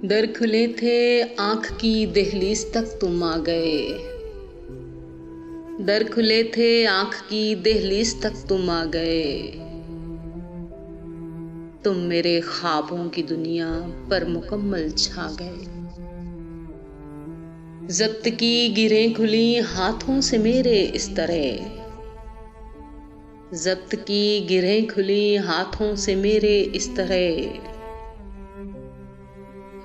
दर खुले थे आँख की दहलीज तक तुम आ गए। दर खुले थे आँख की दहलीज तक तुम आ गए। तुम मेरे ख्वाबों की दुनिया पर मुकम्मल छा गए। ज़ब्त की गिरें खुली हाथों से मेरे इस तरह। ज़ब्त की गिरें खुली हाथों से मेरे इस तरह।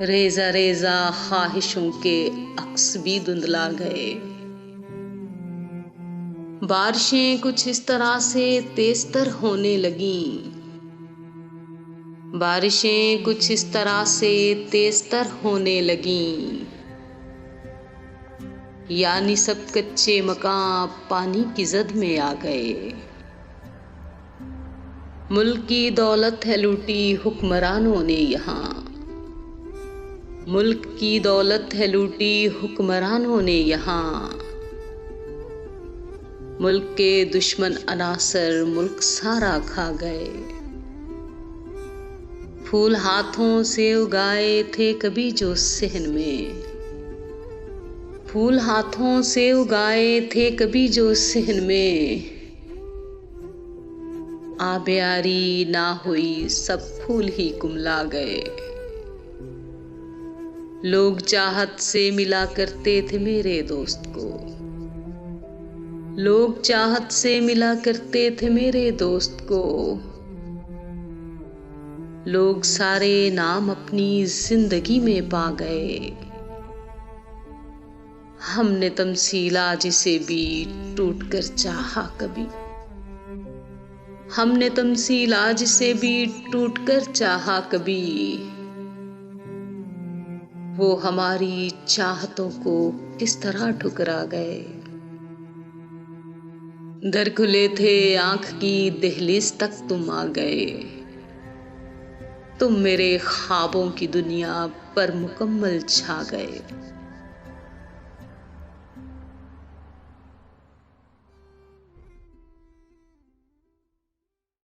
रेजा रेजा ख्वाहिशों के अक्स भी धुंधला गए। बारिशें कुछ इस तरह से तेज़तर होने लगीं। बारिशें कुछ इस तरह से तेज़तर होने लगीं। यानी सब कच्चे मकान पानी की जद में आ गए। मुल्क की दौलत है लूटी हुक्मरानों ने यहाँ। मुल्क की दौलत है लूटी हुक्मरानों ने यहाँ। मुल्क के दुश्मन अनासर मुल्क सारा खा गए। फूल हाथों से उगाए थे कभी जो सहन में। फूल हाथों से उगाए थे कभी जो सहन में। आबियारी ना हुई सब फूल ही कुमला गए। लोग चाहत से मिला करते थे मेरे दोस्त को। लोग चाहत से मिला करते थे मेरे दोस्त को। लोग सारे नाम अपनी जिंदगी में पा गए। हमने तमसीला जिसे भी टूट कर चाहा कभी। हमने तमसीला जिसे भी टूट कर चाहा कभी। वो हमारी चाहतों को किस तरह ठुकरा गए। दर खुले थे आँख की दहलीज तक तुम आ गए। तुम मेरे ख्वाबों की दुनिया पर मुकम्मल छा गए।